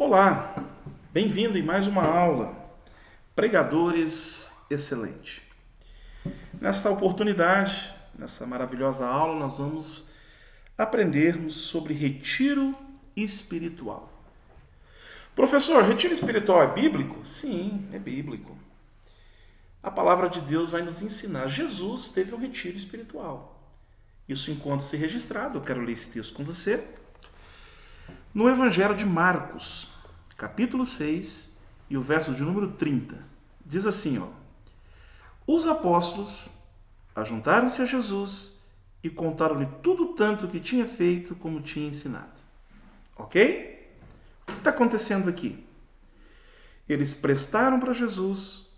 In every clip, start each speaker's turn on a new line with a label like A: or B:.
A: Olá, bem-vindo em mais uma aula. Pregadores excelente. Nesta oportunidade, nessa maravilhosa aula, nós vamos aprendermos sobre retiro espiritual. Professor, retiro espiritual é bíblico? Sim, é bíblico. A palavra de Deus vai nos ensinar. Jesus teve um retiro espiritual. Isso encontra-se registrado, eu quero ler esse texto com você. No Evangelho de Marcos, capítulo 6, e o verso de número 30, diz assim, os apóstolos ajuntaram-se a Jesus e contaram-lhe tudo tanto que tinha feito como tinha ensinado. Ok? O que está acontecendo aqui? Eles prestaram para Jesus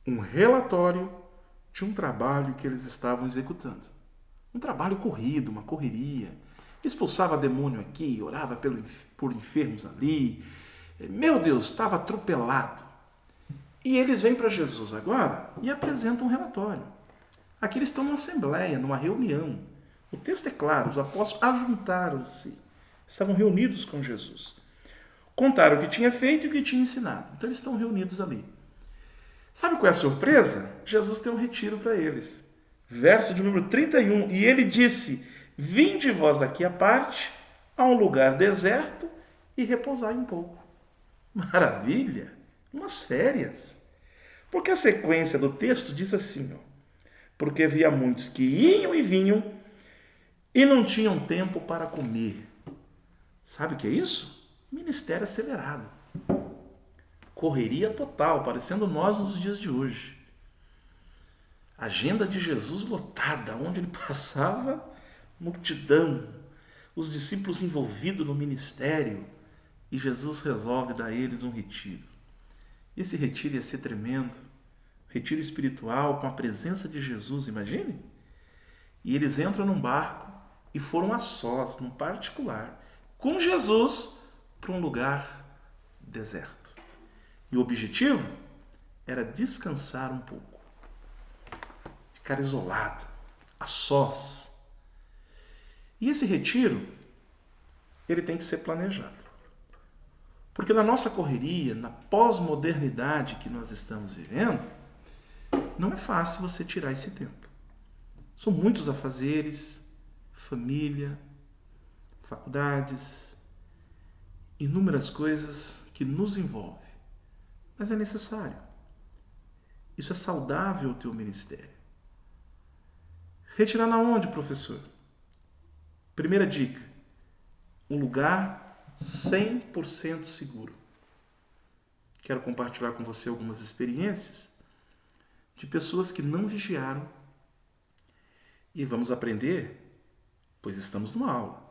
A: um relatório de um trabalho que eles estavam executando. Um trabalho corrido, uma correria. Expulsava demônio aqui, orava por enfermos ali. Meu Deus, estava atropelado. E eles vêm para Jesus agora e apresentam um relatório. Aqui eles estão numa assembleia, numa reunião. O texto é claro, os apóstolos ajuntaram-se. Estavam reunidos com Jesus. Contaram o que tinha feito e o que tinha ensinado. Então eles estão reunidos ali. Sabe qual é a surpresa? Jesus tem um retiro para eles. Verso de número 31. E ele disse: vinde vós daqui à parte, a um lugar deserto, e repousai um pouco. Maravilha! Umas férias. Porque a sequência do texto diz assim, porque havia muitos que iam e vinham e não tinham tempo para comer. Sabe o que é isso? Ministério acelerado. Correria total, parecendo nós nos dias de hoje. Agenda de Jesus lotada, onde ele passava, multidão, os discípulos envolvidos no ministério, e Jesus resolve dar a eles um retiro. Esse retiro ia ser tremendo, retiro espiritual com a presença de Jesus, imagine? E eles entram num barco e foram a sós, num particular, com Jesus, para um lugar deserto. E o objetivo era descansar um pouco, ficar isolado, a sós. E esse retiro, ele tem que ser planejado. Porque na nossa correria, na pós-modernidade que nós estamos vivendo, não é fácil você tirar esse tempo. São muitos afazeres, família, faculdades, inúmeras coisas que nos envolvem. Mas é necessário. Isso é saudável ao teu ministério. Retirar na onde, professor? Primeira dica, um lugar 100% seguro. Quero compartilhar com você algumas experiências de pessoas que não vigiaram. E vamos aprender, pois estamos numa aula,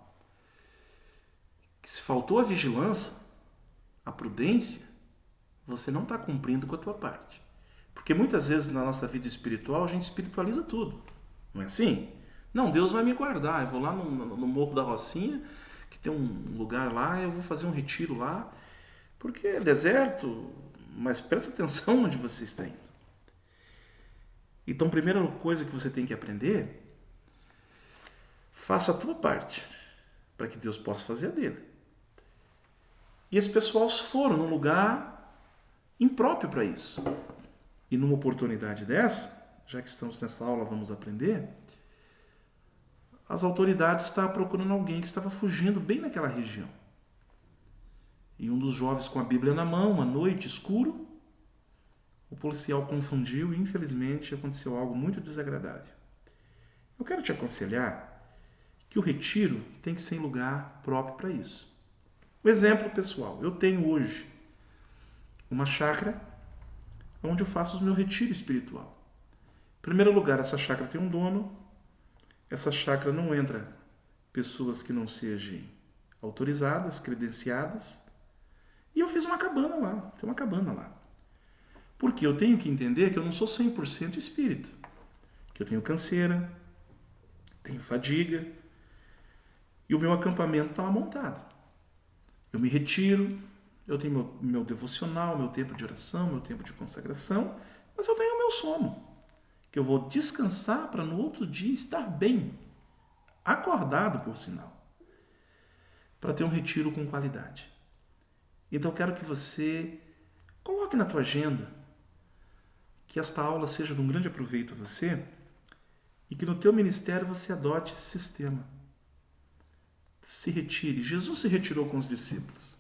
A: que se faltou a vigilância, a prudência, você não está cumprindo com a tua parte. Porque muitas vezes na nossa vida espiritual a gente espiritualiza tudo. Não é assim? Não, Deus vai me guardar. Eu vou lá no Morro da Rocinha, que tem um lugar lá, eu vou fazer um retiro lá, porque é deserto, mas presta atenção onde você está indo. Então, a primeira coisa que você tem que aprender, faça a tua parte, para que Deus possa fazer a dele. E esse pessoal foram num lugar impróprio para isso. E numa oportunidade dessa, já que estamos nessa aula, vamos aprender, as autoridades estavam procurando alguém que estava fugindo bem naquela região. E um dos jovens com a Bíblia na mão, à noite, escuro, o policial confundiu e infelizmente aconteceu algo muito desagradável. Eu quero te aconselhar que o retiro tem que ser em lugar próprio para isso. Um exemplo pessoal, eu tenho hoje uma chácara onde eu faço o meu retiro espiritual. Em primeiro lugar, essa chácara tem um dono. Essa chácara não entra pessoas que não sejam autorizadas, credenciadas. E eu fiz uma cabana lá. Tem uma cabana lá. Porque eu tenho que entender que eu não sou 100% espírito. Que eu tenho canseira, tenho fadiga. E o meu acampamento está lá montado. Eu me retiro, eu tenho meu devocional, meu tempo de oração, meu tempo de consagração, mas eu tenho o meu sono. Que eu vou descansar para no outro dia estar bem, acordado por sinal, para ter um retiro com qualidade. Então eu quero que você coloque na tua agenda que esta aula seja de um grande aproveito a você e que no teu ministério você adote esse sistema. Se retire. Jesus se retirou com os discípulos.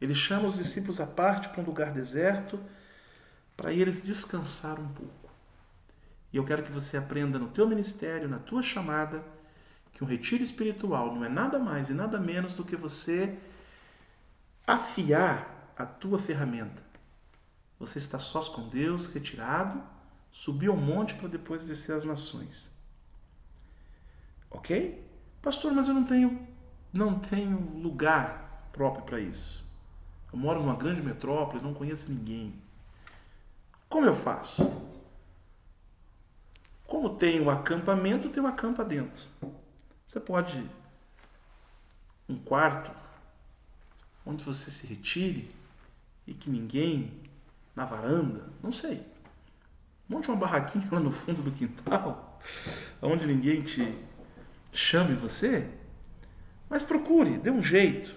A: Ele chama os discípulos à parte para um lugar deserto para eles descansar um pouco. E eu quero que você aprenda no teu ministério, na tua chamada, que um retiro espiritual não é nada mais e nada menos do que você afiar a tua ferramenta. Você está sós com Deus, retirado, subiu ao monte para depois descer às nações. Ok? Pastor, mas eu não tenho lugar próprio para isso. Eu moro numa grande metrópole, não conheço ninguém. Como eu faço? Como tem um acampamento, tem um acampa dentro. Você pode um quarto onde você se retire e que ninguém na varanda, não sei. Monte uma barraquinha lá no fundo do quintal, onde ninguém te chame você, mas procure, dê um jeito,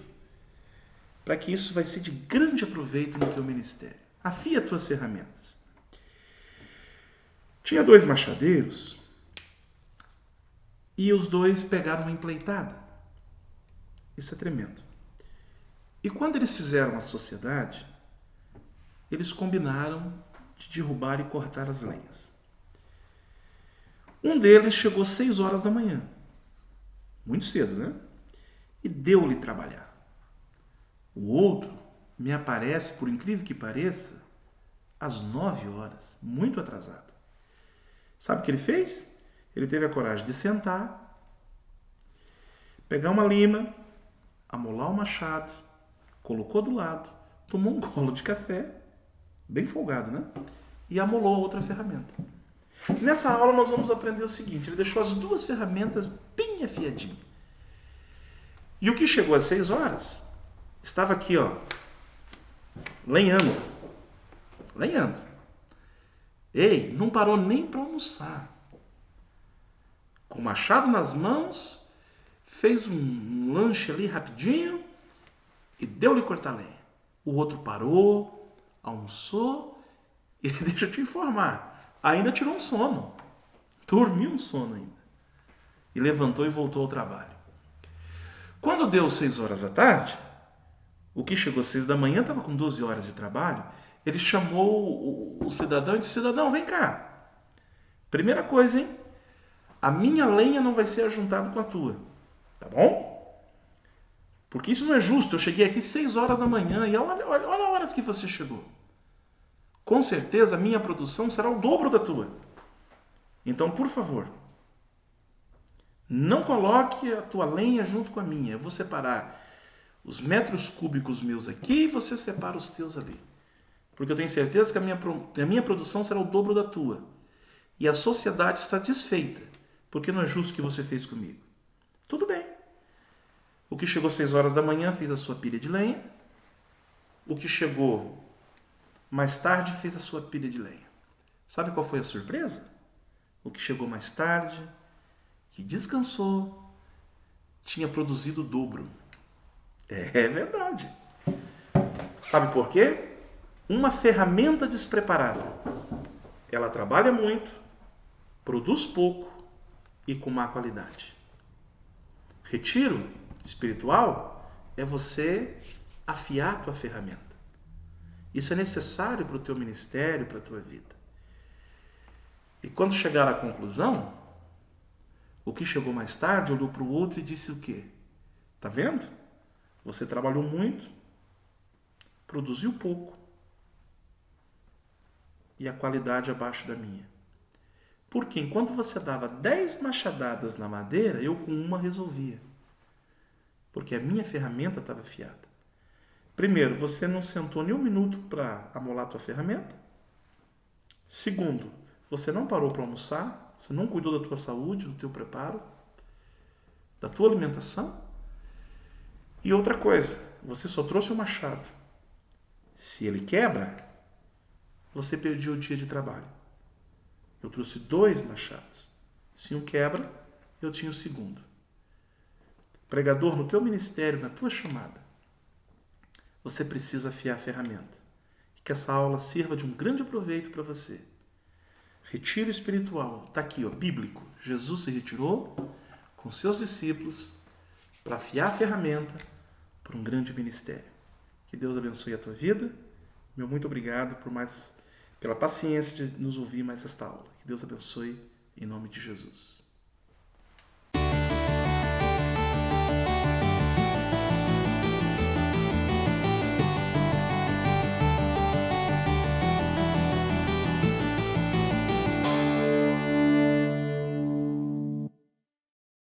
A: para que isso vai ser de grande aproveito no teu ministério. Afia as tuas ferramentas. Tinha 2 machadeiros e os 2 pegaram uma empleitada. Isso é tremendo. E quando eles fizeram a sociedade, eles combinaram de derrubar e cortar as lenhas. Um deles chegou às 6 horas da manhã. Muito cedo, né? E deu-lhe trabalhar. O outro me aparece, por incrível que pareça, às 9 horas, muito atrasado. Sabe o que ele fez? Ele teve a coragem de sentar, pegar uma lima, amolar o machado, colocou do lado, tomou um golo de café, bem folgado, né? E amolou a outra ferramenta. Nessa aula nós vamos aprender o seguinte, ele deixou as 2 ferramentas bem afiadinhas. E o que chegou às 6 horas, estava aqui, ó, lenhando. Ei, não parou nem para almoçar. Com o machado nas mãos, fez um lanche ali rapidinho e deu-lhe cortar lenha. O outro parou, almoçou e deixa eu te informar, ainda tirou um sono. Dormiu um sono ainda. E levantou e voltou ao trabalho. Quando deu 6 horas da tarde, o que chegou às 6 da manhã estava com 12 horas de trabalho, ele chamou o cidadão e disse, cidadão, vem cá. Primeira coisa, hein? A minha lenha não vai ser ajuntada com a tua. Tá bom? Porque isso não é justo. Eu cheguei aqui 6 horas da manhã e olha a horas que você chegou. Com certeza a minha produção será o dobro da tua. Então, por favor, não coloque a tua lenha junto com a minha. Eu vou separar os metros cúbicos meus aqui e você separa os teus ali. Porque eu tenho certeza que a minha produção será o dobro da tua. E a sociedade está desfeita, porque não é justo o que você fez comigo. Tudo bem. O que chegou às 6 horas da manhã fez a sua pilha de lenha. O que chegou mais tarde fez a sua pilha de lenha. Sabe qual foi a surpresa? O que chegou mais tarde, que descansou, tinha produzido o dobro. É verdade. Sabe por quê? Uma ferramenta despreparada. Ela trabalha muito, produz pouco e com má qualidade. Retiro espiritual é você afiar a tua ferramenta. Isso é necessário para o teu ministério, para a tua vida. E quando chegar à conclusão, o que chegou mais tarde olhou para o outro e disse o quê? Tá vendo? Você trabalhou muito, produziu pouco e a qualidade abaixo da minha. Porque enquanto você dava 10 machadadas na madeira, eu com uma resolvia. Porque a minha ferramenta estava afiada. Primeiro, você não sentou nem um minuto para amolar a tua ferramenta. Segundo, você não parou para almoçar, você não cuidou da tua saúde, do teu preparo, da tua alimentação. E outra coisa, você só trouxe o machado. Se ele quebra, você perdeu o dia de trabalho. Eu trouxe 2 machados. Se um quebra, eu tinha o segundo. Pregador, no teu ministério, na tua chamada, você precisa afiar a ferramenta. E que essa aula sirva de um grande proveito para você. Retiro espiritual, está aqui, ó, bíblico. Jesus se retirou com seus discípulos para afiar a ferramenta para um grande ministério. Que Deus abençoe a tua vida. Meu muito obrigado pela paciência de nos ouvir mais esta aula. Que Deus abençoe em nome de Jesus.